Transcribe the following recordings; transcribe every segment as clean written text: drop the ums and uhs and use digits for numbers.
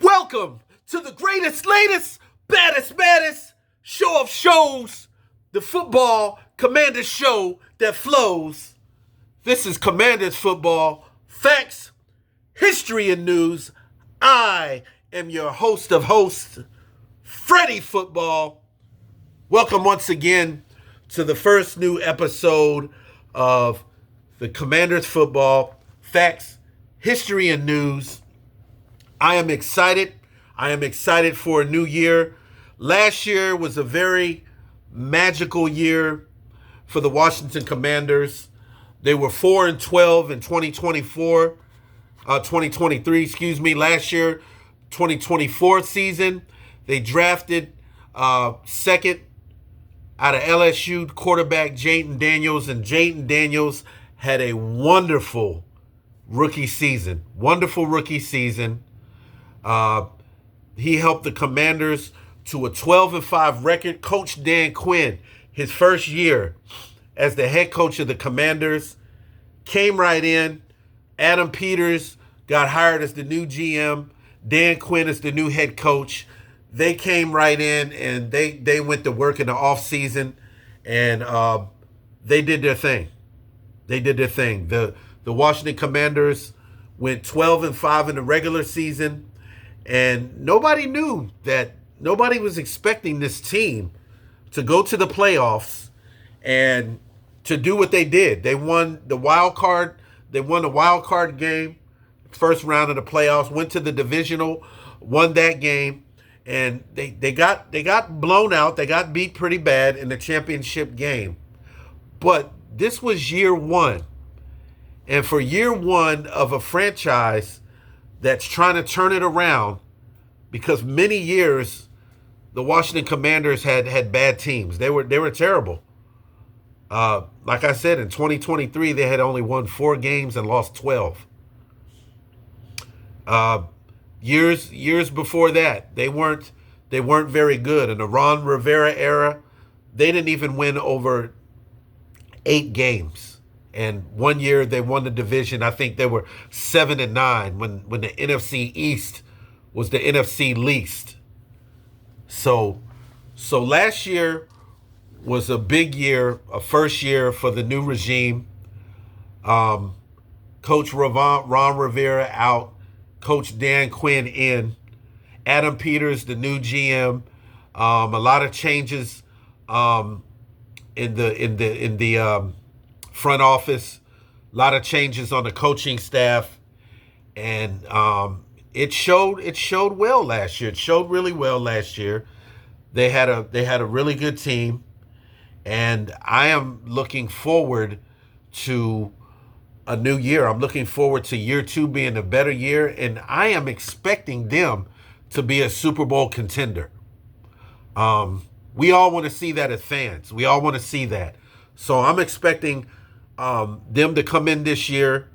Welcome to the greatest, latest, baddest show of shows, the football Commanders show that flows. This is Commanders football, facts, history, and news. I am your host of hosts, Freddie Football. Welcome once again to the first new episode of the Commanders football, facts, history, and news. I am excited. I am excited for a new year. Last year was a very magical year for the Washington Commanders. They were 4-12 in 2023, Last year, 2024 season, they drafted second out of LSU quarterback Jayden Daniels, and Jayden Daniels had a wonderful rookie season. He helped the Commanders to a 12-5 record. Coach Dan Quinn, his first year as the head coach of the Commanders, came right in. Adam Peters got hired as the new GM. Dan Quinn is the new head coach. They came right in and they went to work in the offseason, and they did their thing. The Washington Commanders went 12-5 in the regular season, and nobody knew that. Nobody was expecting this team to go to the playoffs and to do what they did. They won the wild card. They won the wild card game, first round of the playoffs. Went to the divisional, won that game, and they got blown out. They got beat pretty bad in the championship game. But this was year one, and for year one of a franchise that's trying to turn it around, because many years the Washington Commanders had bad teams. They were terrible. Like I said, in 2023, they had only won 4 games and lost 12. Years before that, they weren't very good. In the Ron Rivera era, they didn't even win over 8 games. And one year they won the division. I think they were 7-9 when the NFC East was the NFC least. So last year was a big year, a first year for the new regime. Coach Ron Rivera out, Coach Dan Quinn in, Adam Peters, the new GM. A lot of changes in the front office, a lot of changes on the coaching staff, and it showed well last year. It showed really well last year. They had a really good team, and I am looking forward to a new year. I'm looking forward to year 2 being a better year, and I am expecting them to be a Super Bowl contender. We all want to see that as fans. We all want to see that. So I'm expecting them to come in this year,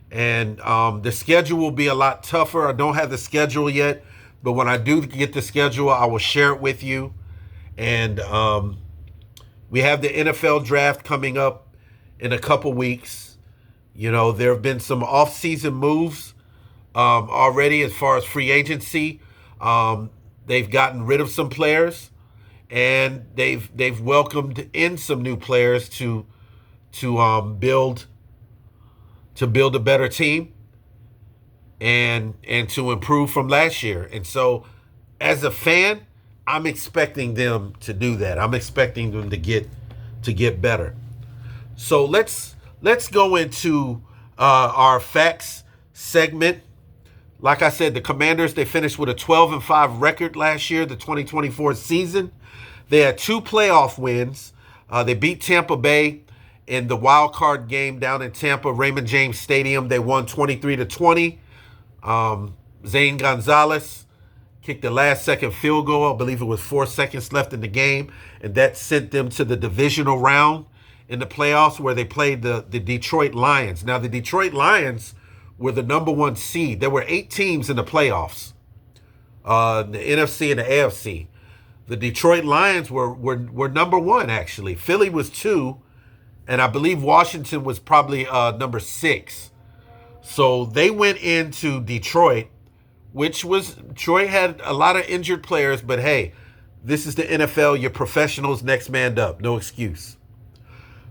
and the schedule will be a lot tougher. I don't have the schedule yet, but when I do get the schedule, I will share it with you. And we have the NFL draft coming up in a couple weeks. You know, there have been some off-season moves already as far as free agency. They've gotten rid of some players, and they've welcomed in some new players to build a better team and to improve from last year. And so, as a fan, I'm expecting them to do that. I'm expecting them to get better. So let's go into our facts segment. Like I said, the Commanders, they finished with a 12-5 record last year, the 2024 season. They had 2 playoff wins. They beat Tampa Bay in the wild card game down in Tampa, Raymond James Stadium. They won 23-20. Zane Gonzalez kicked the last-second field goal. I believe it was 4 seconds left in the game, and that sent them to the divisional round in the playoffs, where they played the Detroit Lions. Now, the Detroit Lions were the number 1 seed. There were 8 teams in the playoffs, the NFC and the AFC. The Detroit Lions were number 1, actually. Philly was 2, and I believe Washington was probably number 6. So they went into Detroit which was Detroit had a lot of injured players, but hey, this is the NFL. You're professionals, next man up, no excuse.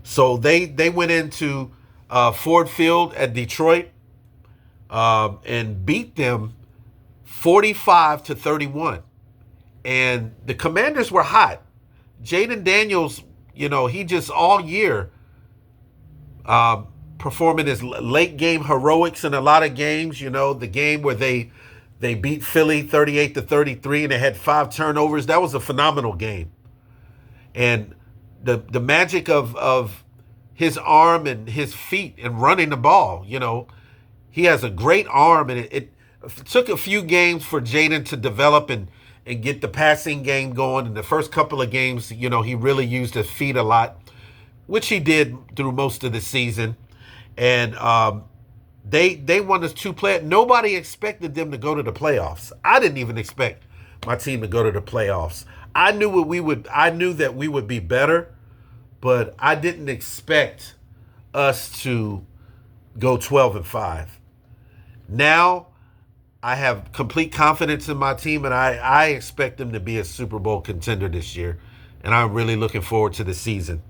So they went into Ford Field at Detroit and beat them 45-31. And the Commanders were hot. Jaden Daniels, he just all year performing his late game heroics in a lot of games. The game where they beat Philly 38-33 and they had 5 turnovers. That was a phenomenal game. And the magic of his arm and his feet and running the ball, he has a great arm, and it took a few games for Jaden to develop and get the passing game going. In the first couple of games, he really used his feet a lot, which he did through most of the season. And they won this 2 play. Nobody expected them to go to the playoffs. I didn't even expect my team to go to the playoffs. I knew that we would be better, but I didn't expect us to go 12-5. Now I have complete confidence in my team, and I expect them to be a Super Bowl contender this year, and I'm really looking forward to the season.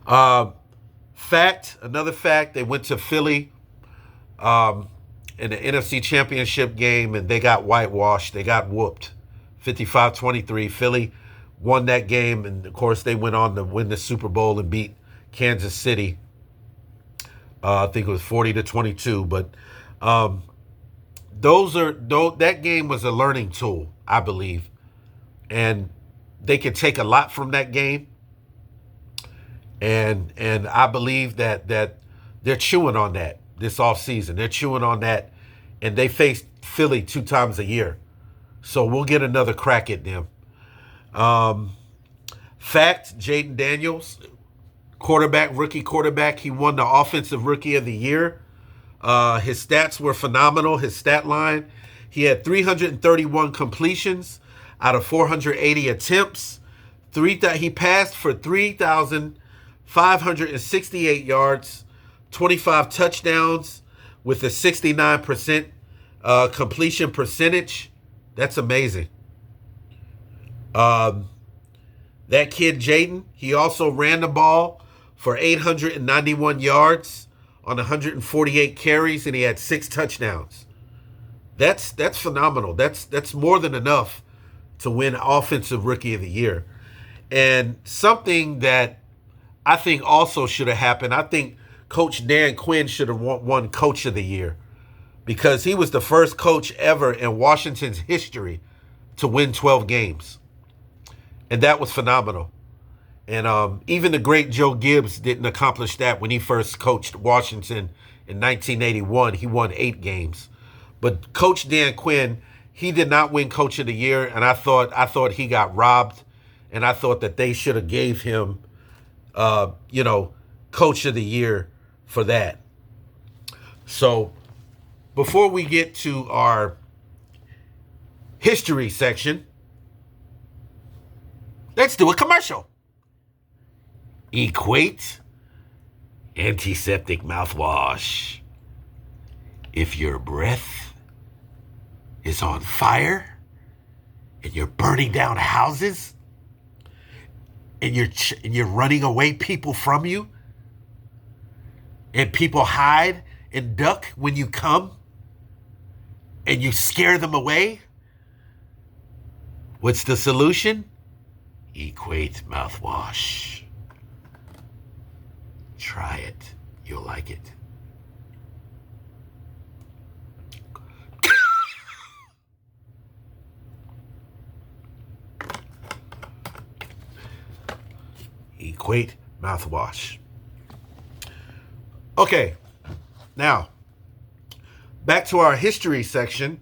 Another fact, they went to Philly in the NFC Championship game, and they got whitewashed. They got whooped 55-23. Philly won that game, and of course they went on to win the Super Bowl and beat Kansas City. I think it was 40-22, but that game was a learning tool, I believe, and they can take a lot from that game. And I believe that they're chewing on that this offseason. They're chewing on that, and they face Philly 2 times a year, so we'll get another crack at them. Fact: Jaden Daniels, rookie quarterback, he won the Offensive Rookie of the Year. His stats were phenomenal. His stat line: he had 331 completions out of 480 attempts. He passed for 3,568 yards, 25 touchdowns with a 69% completion percentage. That's amazing. That kid, Jaden, he also ran the ball for 891 yards on 148 carries, and he had 6 touchdowns. That's phenomenal. That's more than enough to win Offensive Rookie of the Year. And something that I think also should have happened, I think Coach Dan Quinn should have won Coach of the Year, because he was the first coach ever in Washington's history to win 12 games. And that was phenomenal. And even the great Joe Gibbs didn't accomplish that when he first coached Washington in 1981. He won 8 games. But Coach Dan Quinn, he did not win Coach of the Year, and I thought he got robbed, and I thought that they should have gave him, Coach of the Year for that. So before we get to our history section, let's do a commercial. Equate antiseptic mouthwash. If your breath is on fire and you're burning down houses and you're running away people from you, and people hide and duck when you come and you scare them away, what's the solution? Equate mouthwash. Try it. You'll like it. Equate mouthwash. Okay, now back to our history section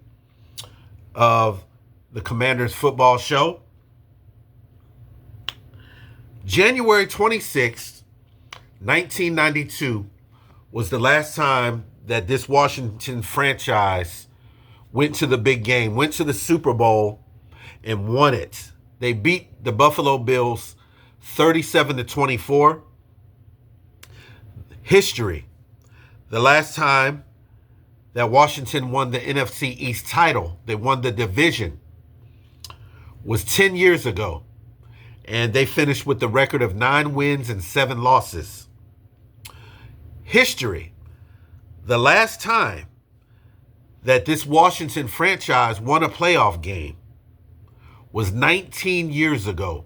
of the Commanders football show. January 26th, 1992 was the last time that this Washington franchise went to the big game, went to the Super Bowl, and won it. They beat the Buffalo Bills 37-24. History. The last time that Washington won the NFC East title. They won the division. Was 10 years ago. And they finished with the record of 9 wins and 7 losses. History. The last time that this Washington franchise won a playoff game was 19 years ago.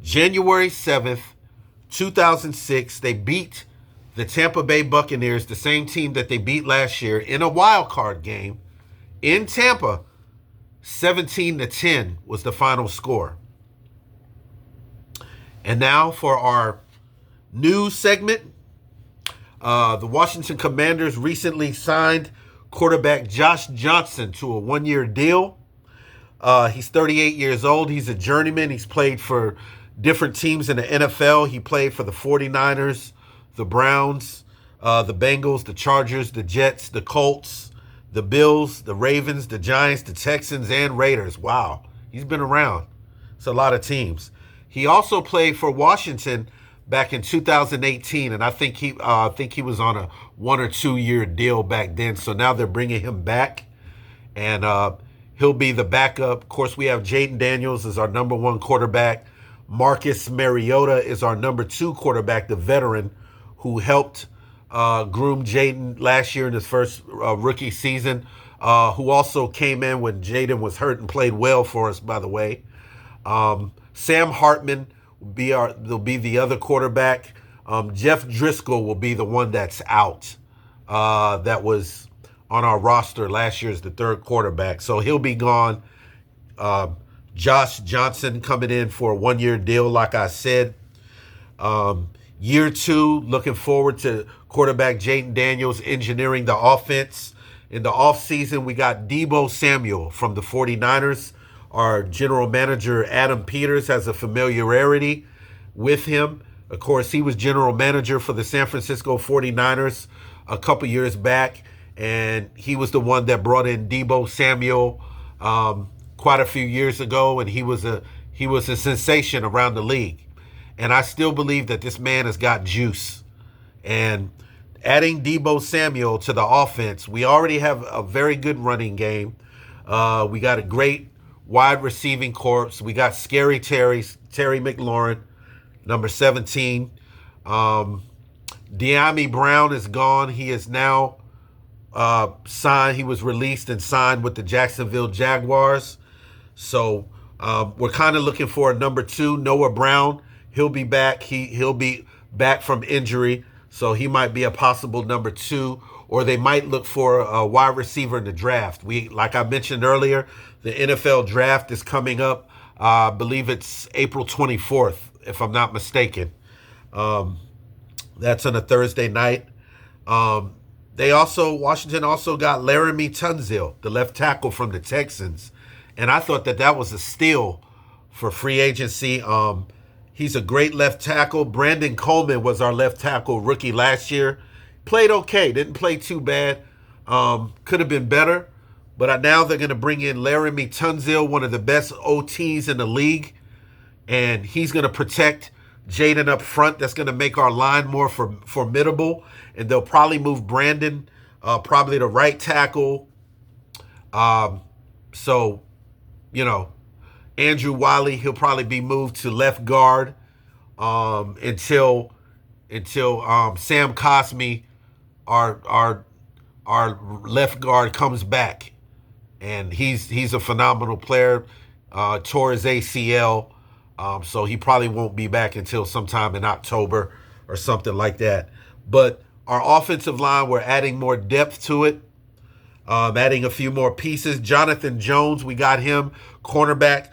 January 7th, 2006, they beat the Tampa Bay Buccaneers, the same team that they beat last year, in a wild card game in Tampa. 17-10 was the final score. And now for our news segment. The Washington Commanders recently signed quarterback Josh Johnson to a 1-year deal. He's 38 years old. He's a journeyman. He's played for different teams in the NFL. He played for the 49ers, the Browns, the Bengals, the Chargers, the Jets, the Colts, the Bills, the Ravens, the Giants, the Texans, and Raiders. Wow. He's been around. It's a lot of teams. He also played for Washington back in 2018, and I think he was on a 1 or 2 year deal back then. So now they're bringing him back, and he'll be the backup. Of course, we have Jaden Daniels as our number 1 quarterback. Marcus Mariota is our number 2 quarterback, the veteran who helped groom Jaden last year in his first rookie season, who also came in when Jaden was hurt and played well for us, by the way. Sam Hartman will be the other quarterback. Jeff Driscoll will be the one that's out. That was on our roster last year as the 3rd quarterback. So he'll be gone. Josh Johnson coming in for a 1-year deal, like I said. Year 2, looking forward to quarterback Jaden Daniels engineering the offense. In the offseason, we got Deebo Samuel from the 49ers. Our general manager, Adam Peters, has a familiarity with him. Of course, he was general manager for the San Francisco 49ers a couple years back, and he was the one that brought in Deebo Samuel quite a few years ago, and he was a sensation around the league. And I still believe that this man has got juice. And adding Deebo Samuel to the offense, we already have a very good running game. We got a great wide receiving corps. We got Terry McLaurin, number 17. De'Ami Brown is gone. He is now signed. He was released and signed with the Jacksonville Jaguars. So we're kind of looking for a number 2. Noah Brown, he'll be back. He'll be back from injury, so he might be a possible number 2. Or they might look for a wide receiver in the draft. Like I mentioned earlier, the NFL draft is coming up. I believe it's April 24th, if I'm not mistaken. That's on a Thursday night. Washington also got Laramie Tunsil, the left tackle from the Texans. And I thought that was a steal for free agency. He's a great left tackle. Brandon Coleman was our left tackle rookie last year. Played okay, didn't play too bad. Could have been better. But now they're going to bring in Laramie Tunsil, one of the best OTs in the league. And he's going to protect Jaden up front. That's going to make our line more formidable. And they'll probably move Brandon, probably to right tackle. So, Andrew Wiley, he'll probably be moved to left guard until Sam Cosmi, our left guard, comes back. And he's a phenomenal player. Tore his ACL, so he probably won't be back until sometime in October or something like that. But our offensive line, we're adding more depth to it, adding a few more pieces. Jonathan Jones, we got him, cornerback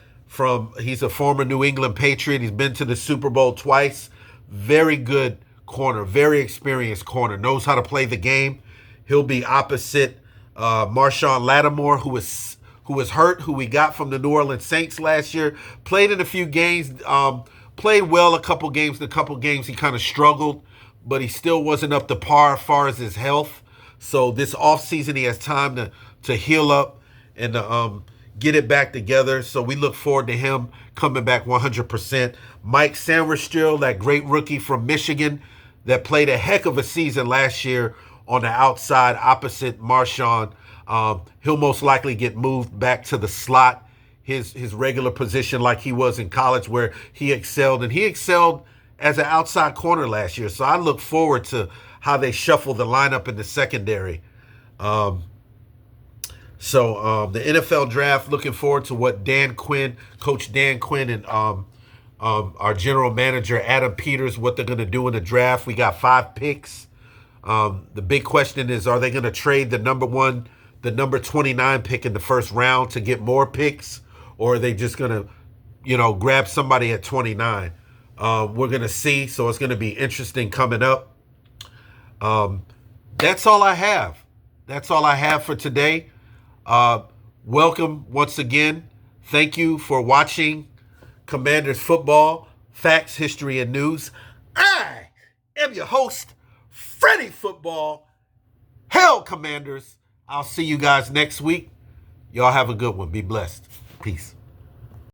he's a former New England Patriot. He's been to the Super Bowl twice. Very good corner, very experienced corner, knows how to play the game. He'll be opposite Marshawn Lattimore, who was hurt, who we got from the New Orleans Saints last year. Played in a few games, played well a couple games. In a couple games he kind of struggled, but he still wasn't up to par as far as his health. So this offseason he has time to heal up and get it back together. So we look forward to him coming back 100%. Mike Sanders, that great rookie from Michigan that played a heck of a season last year on the outside opposite Marshawn. He'll most likely get moved back to the slot, his regular position like he was in college where he excelled. And he excelled as an outside corner last year. So I look forward to how they shuffle the lineup in the secondary. The NFL draft, looking forward to what Coach Dan Quinn, and our general manager, Adam Peters, what they're going to do in the draft. We got 5 picks. The big question is, are they going to trade the number 29 pick in the first round to get more picks? Or are they just going to, grab somebody at 29? We're going to see. So it's going to be interesting coming up. That's all I have. That's all I have for today. Welcome once again. Thank you for watching Commanders Football, Facts, History, and News. I am your host, Freddie Football. Hail, Commanders. I'll see you guys next week. Y'all have a good one. Be blessed. Peace.